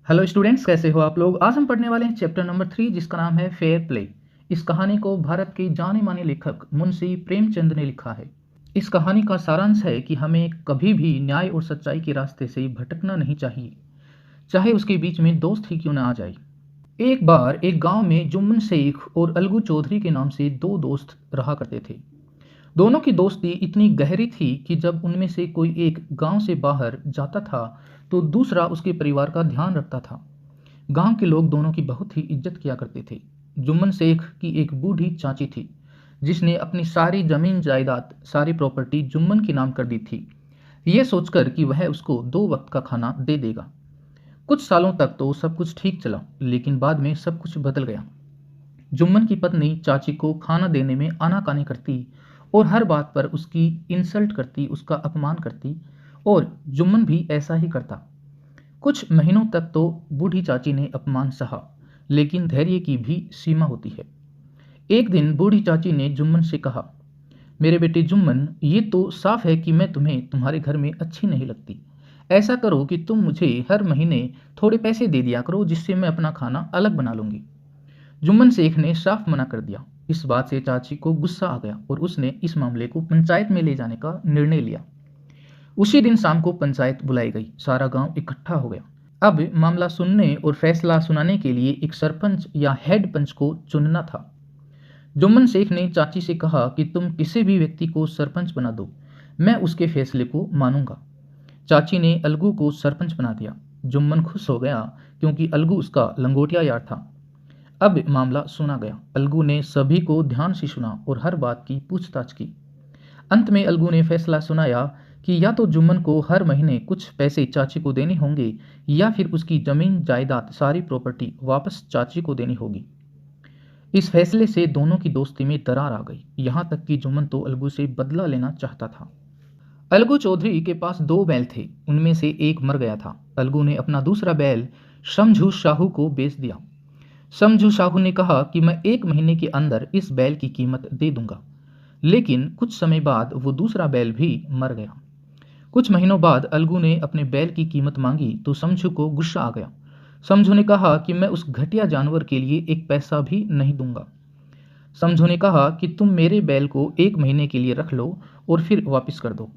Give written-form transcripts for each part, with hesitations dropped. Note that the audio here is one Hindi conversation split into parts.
हेलो स्टूडेंट्स, कैसे हो आप लोग। आज हम पढ़ने वाले हैं चैप्टर नंबर 3 जिसका नाम है फेयर प्ले। इस कहानी को भारत के जाने माने लेखक मुंशी प्रेमचंद ने लिखा है। इस कहानी का सारांश है कि हमें कभी भी न्याय और सच्चाई के रास्ते से भटकना नहीं चाहिए, चाहे उसके बीच में दोस्त ही क्यों ना आ जाए। एक बार एक गांव में जुम्मन शेख और अलगू चौधरी के नाम से दो दोस्त रहा करते थे। दोनों की दोस्ती इतनी गहरी थी कि जब उनमें से कोई एक गांव से बाहर जाता था तो दूसरा उसके परिवार का ध्यान रखता था। गांव के लोग दोनों की बहुत ही इज्जत किया करते थे। जुम्मन शेख की एक बूढ़ी चाची थी जिसने अपनी सारी जमीन जायदाद, सारी प्रॉपर्टी जुम्मन के नाम कर दी थी, ये सोचकर कि वह उसको 2 वक्त का खाना दे देगा। कुछ सालों तक तो सब कुछ ठीक चला, लेकिन बाद में सब कुछ बदल गया। जुम्मन की पत्नी चाची को खाना देने में आनाकानी करती और हर बात पर उसकी इंसल्ट करती, उसका अपमान करती, और जुम्मन भी ऐसा ही करता। कुछ महीनों तक तो बूढ़ी चाची ने अपमान सहा, लेकिन धैर्य की भी सीमा होती है। एक दिन बूढ़ी चाची ने जुम्मन से कहा, मेरे बेटे जुम्मन, ये तो साफ है कि मैं तुम्हें तुम्हारे घर में अच्छी नहीं लगती। ऐसा करो कि तुम मुझे हर महीने थोड़े पैसे दे दिया करो, जिससे मैं अपना खाना अलग बना लूंगी। जुम्मन शेख ने साफ मना कर दिया। इस बात से चाची को गुस्सा आ गया और उसने इस मामले को पंचायत में ले जाने का निर्णय लिया। उसी दिन शाम को पंचायत बुलाई गई। सारा गांव इकट्ठा हो गया। अब मामला सुनने और फैसला सुनाने के लिए एक सरपंच या हेड पंच को चुनना था। जुम्मन शेख ने चाची से कहा कि तुम किसी भी व्यक्ति को सरपंच बना दो, मैं उसके फैसले को मानूंगा। चाची ने अलगू को सरपंच बना दिया। जुम्मन खुश हो गया क्योंकि अलगू उसका लंगोटिया यार था। अब मामला सुना गया। अलगू ने सभी को ध्यान से सुना और हर बात की पूछताछ की। अंत में अलगू ने फैसला सुनाया कि या तो जुम्मन को हर महीने कुछ पैसे चाची को देने होंगे या फिर उसकी जमीन जायदाद, सारी प्रॉपर्टी वापस चाची को देनी होगी। इस फैसले से दोनों की दोस्ती में दरार आ गई, यहाँ तक कि जुम्मन तो अलगू से बदला लेना चाहता था। अलगू चौधरी के पास 2 बैल थे, उनमें से एक मर गया था। अलगू ने अपना दूसरा बैल समझू शाहू को बेच दिया। समझू शाहू ने कहा कि मैं 1 महीने के अंदर इस बैल की कीमत दे दूंगा, लेकिन कुछ समय बाद वो दूसरा बैल भी मर गया। कुछ महीनों बाद अलगू ने अपने बैल की कीमत मांगी तो समझू को गुस्सा आ गया। समझू ने कहा कि मैं उस घटिया जानवर के लिए एक पैसा भी नहीं दूंगा। समझू ने कहा कि तुम मेरे बैल को 1 महीने के लिए रख लो और फिर वापस कर दो,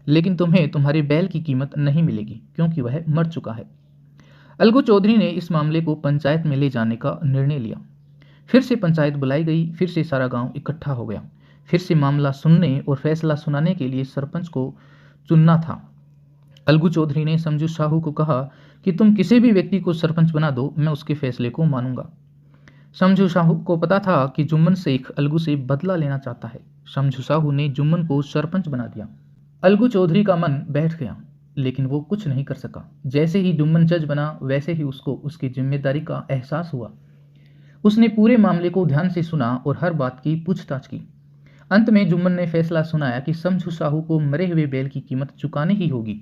लेकिन तुम्हें तुम्हारे बैल की कीमत नहीं मिलेगी क्योंकि वह मर चुका है। अलगू चौधरी ने इस मामले को पंचायत में ले जाने का निर्णय लिया। फिर से पंचायत बुलाई गई। फिर से सारा गांव इकट्ठा हो गया। फिर से मामला सुनने और फैसला सुनाने के लिए सरपंच को चुनना था। अलगू चौधरी ने समझू साहू को कहा कि तुम किसी भी व्यक्ति को सरपंच बना दो, मैं उसके फैसले को मानूंगा। समझू साहू को पता था कि जुम्मन शेख अलगू से बदला लेना चाहता है। समझू साहू ने जुम्मन को सरपंच बना दिया। अलगू चौधरी का मन बैठ गया, लेकिन वो कुछ नहीं कर सका। जैसे ही जुम्मन जज बना, वैसे ही उसको उसकी जिम्मेदारी का एहसास हुआ। उसने पूरे मामले को ध्यान से सुना और हर बात की पूछताछ की। अंत में जुम्मन ने फैसला सुनाया कि समझू साहू को मरे हुए बैल की कीमत चुकानी ही होगी,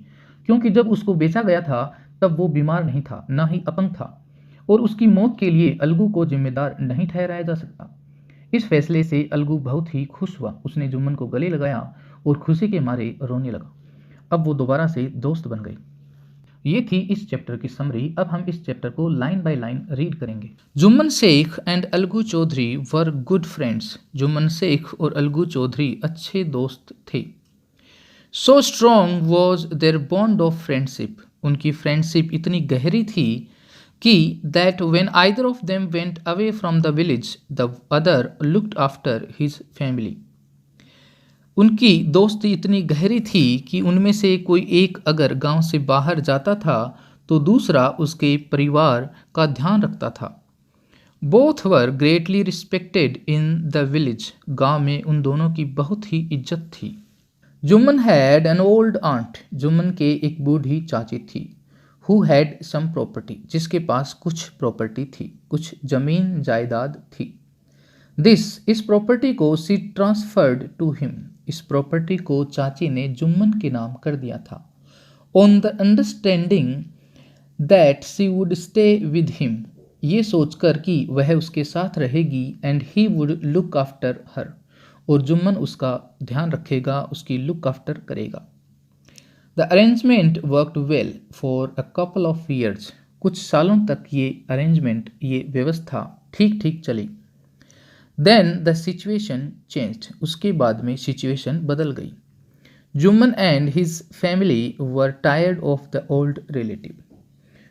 क्योंकि जब उसको बेचा गया था तब वो बीमार नहीं था, ना ही अपंग था, और उसकी मौत के लिए अलगू को जिम्मेदार नहीं ठहराया जा सकता। इस फैसले से अलगू बहुत ही खुश हुआ। उसने जुम्मन को गले लगाया और खुशी के मारे रोने लगा। अब वो दोबारा से दोस्त बन गए। ये थी इस चैप्टर की समरी। अब हम इस चैप्टर को लाइन बाय लाइन रीड करेंगे। Jumman Shaikh and Algu Chaudhary were good friends. Jumman Shaikh और अलगू चौधरी अच्छे दोस्त थे। So strong was their bond of friendship. उनकी फ्रेंडशिप इतनी गहरी थी कि that when either of them went away from the village the other looked after his family. उनकी दोस्ती इतनी गहरी थी कि उनमें से कोई एक अगर गांव से बाहर जाता था तो दूसरा उसके परिवार का ध्यान रखता था। Both were greatly respected in the village. गांव में उन दोनों की बहुत ही इज्जत थी। Jumman had an old aunt. Jumman के एक बूढ़ी चाची थी। Who had sum property. जिसके पास कुछ प्रॉपर्टी थी, कुछ जमीन जायदाद थी। इस प्रॉपर्टी को सी ट्रांसफर्ड टू हिम। इस प्रॉपर्टी को चाची ने जुम्मन के नाम कर दिया था, on the understanding that she would stay with him. ये सोचकर कि वह उसके साथ रहेगी, and he would look after her, और जुम्मन उसका ध्यान रखेगा, उसकी लुक आफ्टर करेगा। The arrangement worked well for a couple of years. कुछ सालों तक ये व्यवस्था ठीक ठीक चली। देन द सिचुएशन चेंज्ड, उसके बाद में सिचुएशन बदल गई। Jumman and his family were tired of the old relative.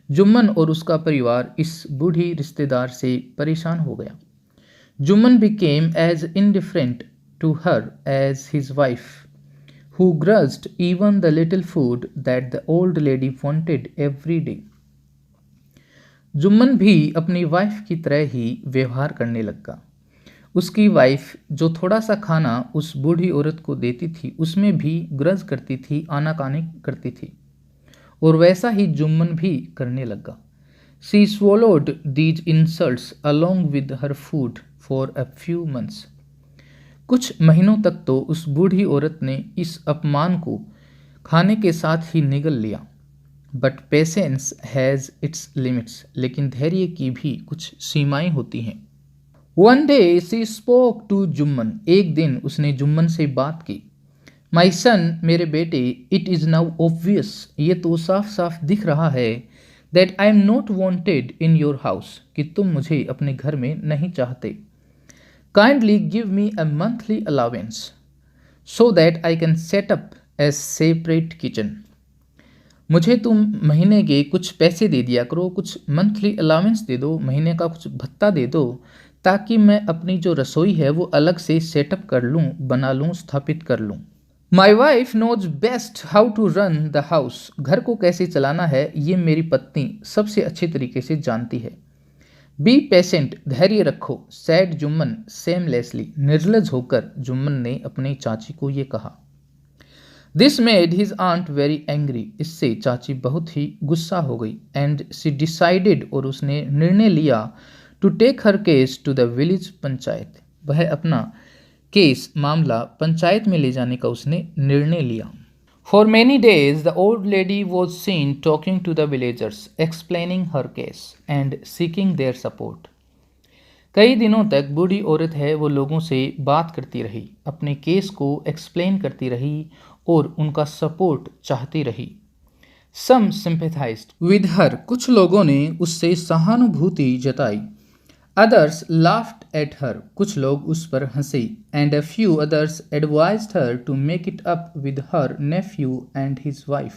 Jumman और उसका परिवार इस बूढ़ी रिश्तेदार से परेशान हो गया। Jumman became as indifferent to her as his wife, who grudged even the little food that the old lady wanted every day. Jumman भी अपनी वाइफ की तरह ही व्यवहार करने लगा। उसकी वाइफ जो थोड़ा सा खाना उस बूढ़ी औरत को देती थी उसमें भी ग्रज करती थी, आनाकानी करती थी, और वैसा ही जुम्मन भी करने लगा। She swallowed these insults along with her food for a few months. कुछ महीनों तक तो उस बूढ़ी औरत ने इस अपमान को खाने के साथ ही निगल लिया। But patience has its limits. लेकिन धैर्य की भी कुछ सीमाएं होती हैं। One day she spoke to Jumman. एक दिन उसने जुम्मन से बात की। My son, मेरे बेटे, it is now obvious, ये तो साफ साफ दिख रहा है, that I am not wanted in your house, कि तुम मुझे अपने घर में नहीं चाहते। Kindly give me a monthly allowance so that I can set up a separate kitchen. मुझे तुम महीने के कुछ पैसे दे दिया करो, कुछ मंथली अलाउंस दे दो, महीने का कुछ भत्ता दे दो, ताकि मैं अपनी जो रसोई है वो अलग से सेटअप कर लूँ, बना लूँ, स्थापित कर लूँ। My wife knows best how to run the house. घर को कैसे चलाना है ये मेरी पत्नी सबसे अच्छे तरीके से जानती है। बी पेशेंट, धैर्य रखो, सैड जुम्मन सेमलेसली, निर्लज होकर जुम्मन ने अपनी चाची को ये कहा। This made his aunt very angry, इससे चाची बहुत ही गुस्सा हो गई। एंड शी डिसाइडेड, और उसने निर्णय लिया, to take her case to the village panchayat, वह अपना केस मामला पंचायत में ले जाने का उसने निर्णय लिया। For many days the old lady was seen talking to the villagers, explaining her case and seeking their support. कई दिनों तक बूढ़ी औरत है वो लोगों से बात करती रही, अपने केस को एक्सप्लेन करती रही और उनका सपोर्ट चाहती रही। सम सिंपैथाइज्ड विद हर, कुछ लोगों ने उससे सहानुभूति जताई। Others laughed at her, कुछ लोग उस पर हंसे। And a few others advised her to make it up with her nephew and his wife.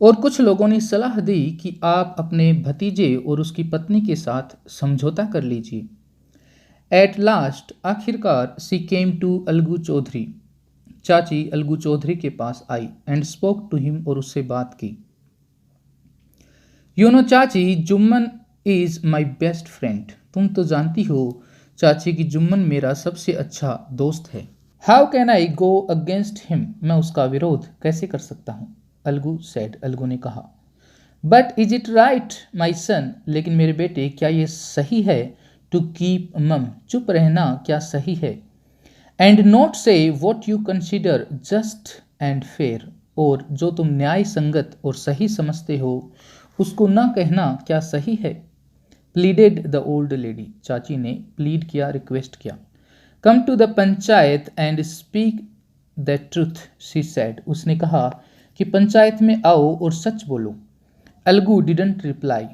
और कुछ लोगों ने सलाह दी कि आप अपने भतीजे और उसकी पत्नी के साथ समझौता कर लीजिए। At last, आखिरकार, she came to Algu Chaudhary, चाची अलगू चौधरी के पास आई, and spoke to him, और उससे बात की। You know चाची, Jumman is my best friend, तुम तो जानती हो चाची की जुम्मन मेरा सबसे अच्छा दोस्त है। How can I go against him, मैं उसका विरोध कैसे कर सकता हूँ। अलगू सेड, अलगू ने कहा। बट इज इट राइट माई सन, लेकिन मेरे बेटे क्या ये सही है, टू कीप मम, चुप रहना क्या सही है, एंड नॉट से what you consider just and fair, और जो तुम न्याय संगत और सही समझते हो उसको न कहना क्या सही है। प्लीडेड द ओल्ड लेडी, चाची ने प्लीड किया, रिक्वेस्ट किया। Come to the panchayat and speak the truth, she said, उसने कहा कि पंचायत में आओ और सच बोलो। अलगू डिडंट रिप्लाई,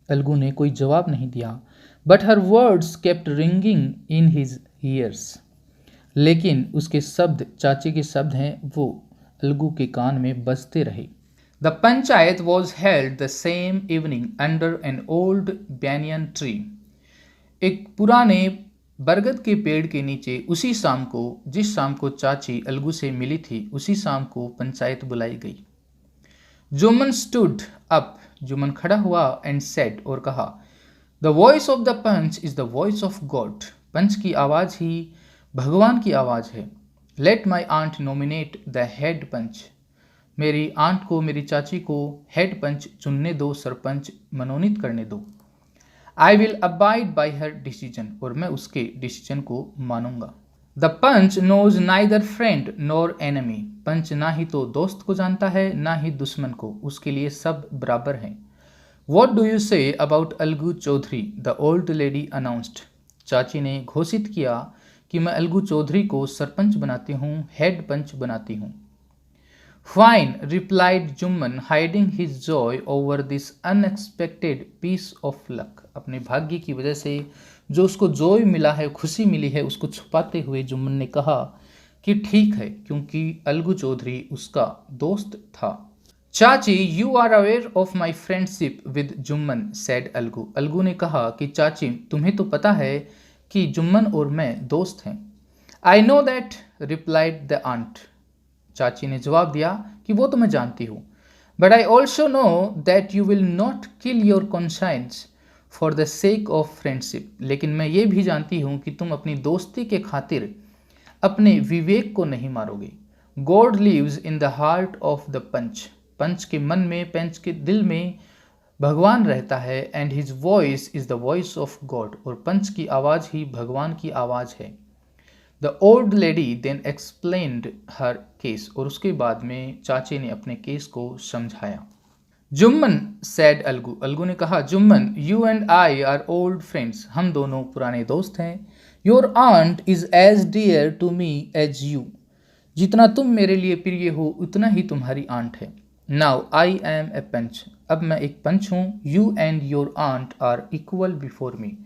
अलगू ने कोई जवाब नहीं दिया। But her words kept ringing in his years, लेकिन उसके शब्द, चाची के शब्द हैं, वो अलगू के कान में बजते रहे। The panchayat was held the same evening under an old banyan tree. एक पुराने बरगद के पेड़ के नीचे उसी शाम को, जिस शाम को चाची अलगू से मिली थी, उसी शाम को पंचायत बुलाई गई। जुम्मन stood up, जुम्मन खड़ा हुआ, and said, और कहा, The voice of the punch is the voice of God. पंच की आवाज़ ही भगवान की आवाज़ है। Let my aunt nominate the head punch. मेरी आंट को, मेरी चाची को हेड पंच चुनने दो, सरपंच मनोनीत करने दो। I will abide by her decision, और मैं उसके डिसीजन को मानूंगा। The panch knows neither friend nor enemy, panch ना ही तो दोस्त को जानता है ना ही दुश्मन को, उसके लिए सब बराबर हैं। What do you say about Algu Chaudhary, the old lady announced, चाची ने घोषित किया कि मैं अलगू चौधरी को सरपंच बनाती हूँ, हेड पंच बनाती हूँ। Fine, replied Jumman, hiding his joy over this unexpected piece of luck. अपने भाग्य की वजह से जो उसको जॉय मिला है, खुशी मिली है, उसको छुपाते हुए जुम्मन ने कहा कि ठीक है, क्योंकि अलगू चौधरी उसका दोस्त था। Chachi, you are aware of my friendship with Jumman, said Algu. Algu ने कहा कि चाची, तुम्हें तो पता है कि जुम्मन और मैं दोस्त हैं। I know that, replied the aunt. चाची ने जवाब दिया कि वो तो मैं जानती हूँ, but I also know that you will not kill your conscience for the sake of friendship. लेकिन मैं ये भी जानती हूँ कि तुम अपनी दोस्ती के खातिर अपने विवेक को नहीं मारोगे। God lives in the heart of the panch. Panch के मन में, पंच के दिल में भगवान रहता है। And his voice is the voice of God. और पंच की आवाज़ ही भगवान की आवाज़ है। The old lady then explained her case. और उसके बाद में चाचे ने अपने केस को समझाया। जुम्मन, सैड अलगू। अलगू ने कहा, Jumman, you and I are old friends. हम दोनों पुराने दोस्त हैं। Your aunt is as dear to me as you. जितना तुम मेरे लिए प्रिय हो, उतना ही तुम्हारी आंट है। Now I am a panch. अब मैं एक पंच हूँ। You and your aunt are equal before me.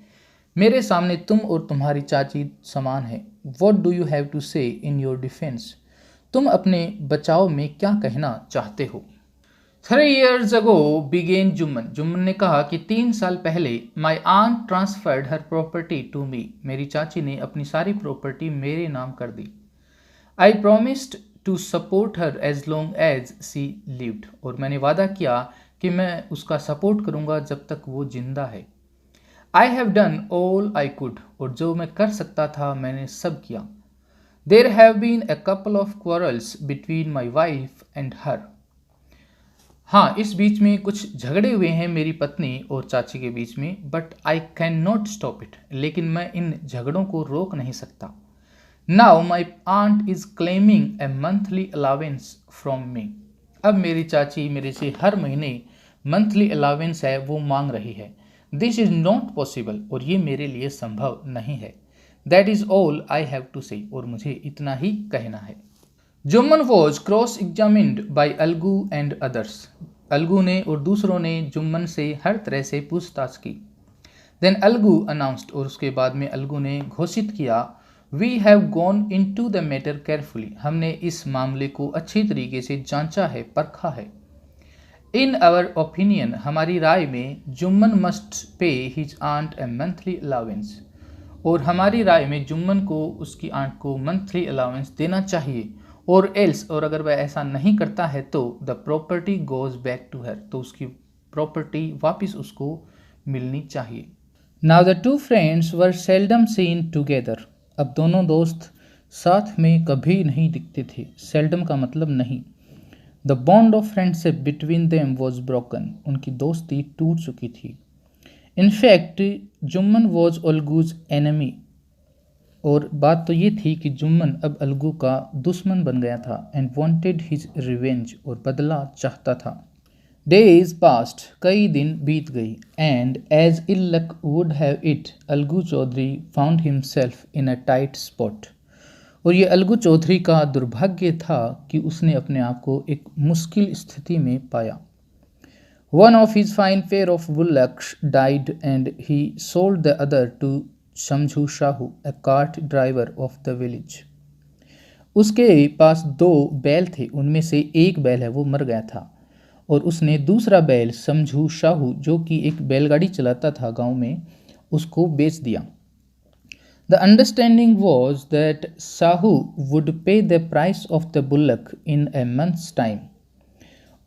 मेरे सामने तुम और तुम्हारी चाची समान है। What do you have to say in your defence. तुम अपने बचाव में क्या कहना चाहते हो। 3 years ago began Jumman. Jumman ने कहा कि 3 साल पहले my aunt transferred her property to me. मेरी चाची ने अपनी सारी प्रॉपर्टी मेरे नाम कर दी। I promised to support her as long as she lived. और मैंने वादा किया कि मैं उसका सपोर्ट करूंगा जब तक वो जिंदा है। I have done all I could. और जो मैं कर सकता था मैंने सब किया। There have been a couple of quarrels between my wife and her. हाँ, इस बीच में कुछ झगड़े हुए हैं मेरी पत्नी और चाची के बीच में, but I can not stop it. लेकिन मैं इन झगड़ों को रोक नहीं सकता। Now my aunt is claiming a monthly allowance from me. अब मेरी चाची मेरे से हर महीने मंथली अलावेंस है वो मांग रही है। This is not possible. और ये मेरे लिए संभव नहीं है। That is all I have to say. और मुझे इतना ही कहना है। Jumman was cross examined by Algu and others. Algu ने और दूसरों ने जुम्मन से हर तरह से पूछताछ की। Then Algu announced. और उसके बाद में अलगू ने घोषित किया, we have gone into the matter carefully. हमने इस मामले को अच्छी तरीके से जांचा है, परखा है। इन आवर ओपिनियन, हमारी राय में, Jumman must pay his aunt a monthly allowance. और हमारी राय में जुम्मन को उसकी आंट को मंथली अलावेंस देना चाहिए। और एल्स, और अगर वह ऐसा नहीं करता है तो the property goes back to her. तो उसकी प्रॉपर्टी वापस उसको मिलनी चाहिए। Now the two friends were seldom seen together. अब दोनों दोस्त साथ में कभी नहीं दिखते थे। सेल्डम का मतलब नहीं। The bond of friendship between them was broken. उनकी दोस्ती टूट चुकी थी। In fact Jumman was Algu's enemy. और बात तो ये थी कि जुम्मन अब अलगू का दुश्मन बन गया था। And wanted his revenge. और बदला चाहता था। डेज पास्ट, कई दिन बीत गई। And as ill luck would have it, Algu Chaudhary found himself in a tight spot. और ये अलगू चौधरी का दुर्भाग्य था कि उसने अपने आप को एक मुश्किल स्थिति में पाया। One of his fine pair of bullocks died and he sold the other to Samjhu Sahu, a cart driver of the village। उसके पास 2 बैल थे। उनमें से एक बैल है वो मर गया था। और उसने दूसरा बैल शमझू शाहू, जो कि एक बैलगाड़ी चलाता था गांव में, उसको बेच दिया। The understanding was that Sahu would pay the price of the bullock in a month's time.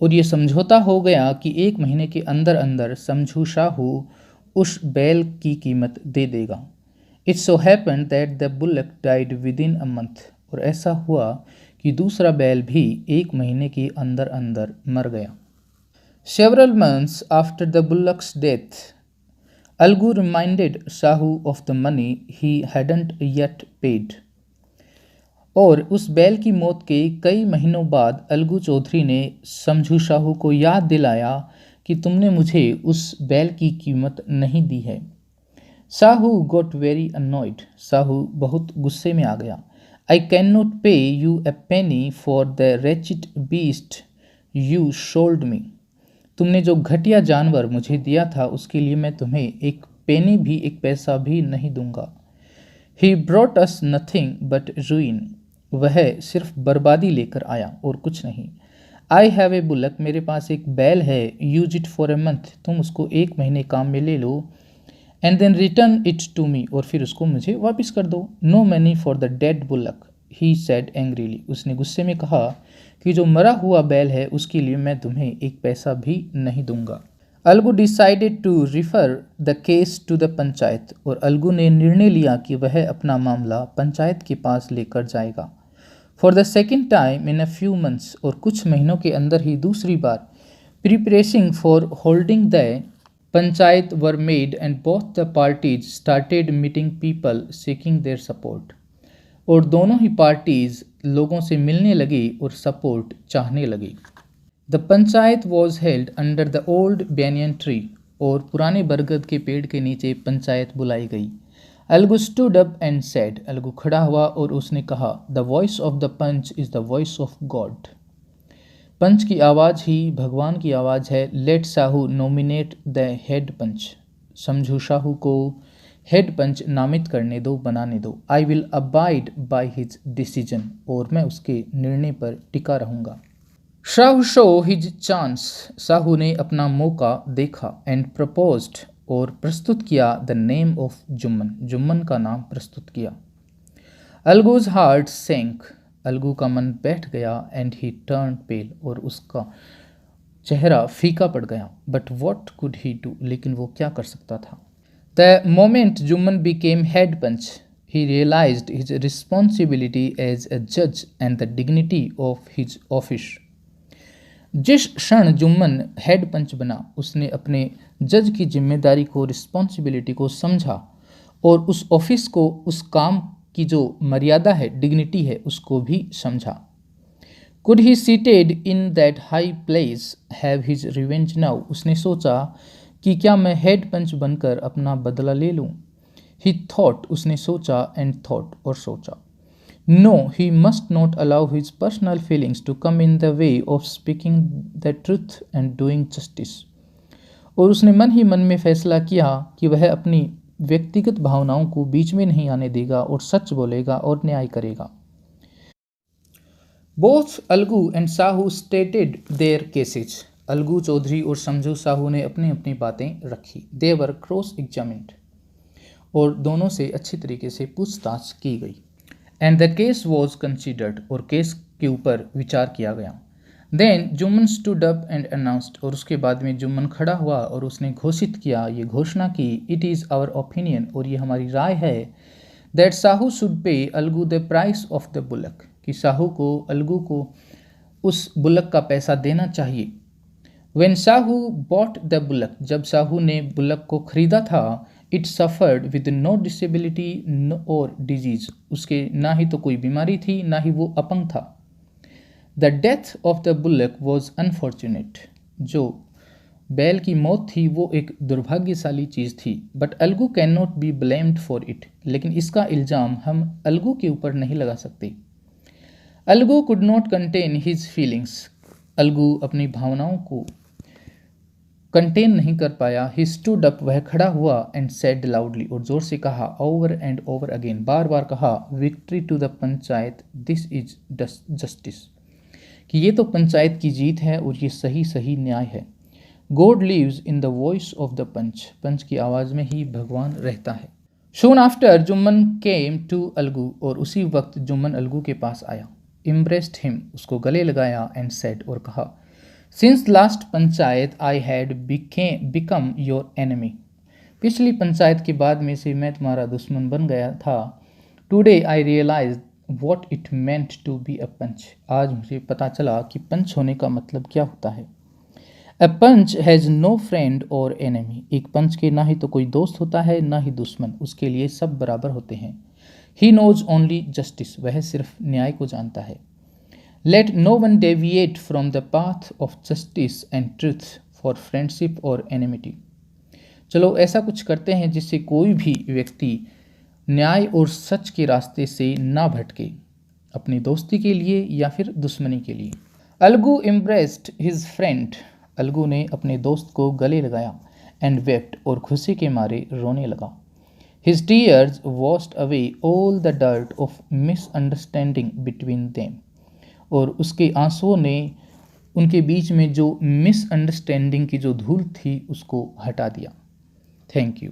और ये समझौता हो गया कि 1 महीने के अंदर अंदर शमझू शाहू उस बैल की कीमत दे देगा। It so happened that the bullock died within a month. और ऐसा हुआ कि दूसरा बैल भी 1 महीने के अंदर अंदर मर गया। Several months after the bullock's death, Alagu reminded Sahu of the money he hadn't yet paid. और उस बैल की मौत के कई महीनों बाद अलगू चौधरी ने शमझू शाहू को याद दिलाया कि तुमने मुझे उस बैल की कीमत नहीं दी है। शाहू गोट वेरी अनॉयड। शाहू बहुत गुस्से में आ गया। I cannot pay you a penny for the wretched beast you sold me. तुमने जो घटिया जानवर मुझे दिया था उसके लिए मैं तुम्हें एक पेनी भी, एक पैसा भी नहीं दूंगा. He brought us nothing but ruin. वह सिर्फ बर्बादी लेकर आया और कुछ नहीं. I have a bullock. मेरे पास एक बैल है. Use it for a month. तुम उसको एक महीने काम में ले लो. And then return it to me. और फिर उसको मुझे वापस कर दो. No money for the dead bullock, he said angrily. उसने गुस्से में कहा कि जो मरा हुआ बैल है उसके लिए मैं तुम्हें एक पैसा भी नहीं दूंगा. Algu decided to refer the case to the panchayat. और अलगू ने निर्णय लिया कि वह अपना मामला पंचायत के पास लेकर जाएगा. For the second time in a few months. और कुछ महीनों के अंदर ही दूसरी बार preparation for holding the panchayat were made and both the parties started meeting people seeking their support. और दोनों ही पार्टीज लोगों से मिलने लगी और सपोर्ट चाहने लगी. The panchayat was held under the old banyan tree. और पुराने बरगद के पेड़ के नीचे पंचायत बुलाई गई. Algu stood up and said. Algu खड़ा हुआ और उसने कहा, the voice of the panch is the voice of God. Panch की आवाज़ ही भगवान की आवाज़ है. Let Sahu nominate the head panch. Samjhu Sahu को हेड पंच नामित करने दो, बनाने दो. I will abide by his decision. और मैं उसके निर्णय पर टिका रहूँगा. Shahu show his chance. Sahu ने अपना मौका देखा. And proposed. और प्रस्तुत किया the name of Jumman. Jumman का नाम प्रस्तुत किया. अलगूज हार्ट सैंक. अलगू का मन बैठ गया. And he turn pale. और उसका चेहरा फीका पड़ गया. But what could he do. लेकिन वो क्या कर सकता था. The moment Jumman became head panch he realized his responsibility as a judge and the dignity of his office. जिस क्षण जुम्मन हेड पंच बना उसने अपने जज की जिम्मेदारी को, रिस्पॉन्सिबिलिटी को समझा और उस ऑफिस को, उस काम की जो मर्यादा है, डिग्निटी है, उसको भी समझा. Could he seated in that high place have his revenge now. उसने सोचा कि क्या मैं हेड पंच बनकर अपना बदला ले लूँ. ही थॉट. उसने सोचा. And thought. और सोचा. No, he must not allow his personal feelings to come in the way of speaking the truth and doing justice. और उसने मन ही मन में फैसला किया कि वह अपनी व्यक्तिगत भावनाओं को बीच में नहीं आने देगा और सच बोलेगा और न्याय करेगा. Both Algu and Sahu stated their cases. Algu Chaudhary और समझू साहू ने अपनी अपनी बातें रखी. They were cross-examined. और दोनों से अच्छी तरीके से पूछताछ की गई. And the case was considered. और केस के ऊपर विचार किया गया. Then Jumman stood up and announced. और उसके बाद में जुम्मन खड़ा हुआ और उसने घोषित किया, ये घोषणा की, इट इज़ आवर ओपिनियन. और ये हमारी राय है, that Sahu should pay Algu the price of the bullock. कि साहू को, अलगू को उस बुलक का पैसा देना चाहिए. When Sahu bought the bullock. जब साहू ने बुलक को खरीदा था, it suffered with no disability और डिजीज़. उसके ना ही तो कोई बीमारी थी, ना ही वो अपंग था. The death of the bullock was unfortunate. जो बैल की मौत थी वो एक दुर्भाग्यशाली चीज़ थी. But Algu can not be blamed for it. लेकिन इसका इल्ज़ाम हम अलगू के ऊपर नहीं लगा सकते. Algu could not contain his feelings. Algu अपनी भावनाओं को कंटेन नहीं कर पाया. He stood up. वह खड़ा हुआ. And said loudly. और जोर से कहा. Over and over again. बार बार कहा. Victory to the panchayat. This is justice. कि ये तो पंचायत की जीत है और ये सही सही न्याय है. God lives in the voice of the panch. Panch की आवाज़ में ही भगवान रहता है. Soon after, Jumman came to Algu. और उसी वक्त जुम्मन अलगू के पास आया. Impressed him. उसको गले लगाया. And said. और कहा, since last panchayat I had become your enemy. पिछली पंचायत के बाद में से मैं तुम्हारा दुश्मन बन गया था. Today I realize what it meant to be a panch. आज मुझे पता चला कि पंच होने का मतलब क्या होता है. अ पंच हैज़ नो फ्रेंड और एनिमी. एक पंच के ना ही तो कोई दोस्त होता है, ना ही दुश्मन. उसके लिए सब बराबर होते हैं. He knows only justice. वह सिर्फ न्याय को जानता है. Let no one deviate from the path of justice and truth for friendship और एनिमिटी. चलो ऐसा कुछ करते हैं जिससे कोई भी व्यक्ति न्याय और सच के रास्ते से ना भटके. अपनी दोस्ती के लिए या फिर दुश्मनी के लिए। Algu embraced his friend, Algu ने अपने दोस्त को गले लगाया। एंड वेप्ट, और खुशी के मारे रोने लगा। His tears washed away all the dirt of misunderstanding between them, और उसके आंसुओं ने उनके बीच में जो मिसअंडरस्टैंडिंग की जो धूल थी उसको हटा दिया। Thank you.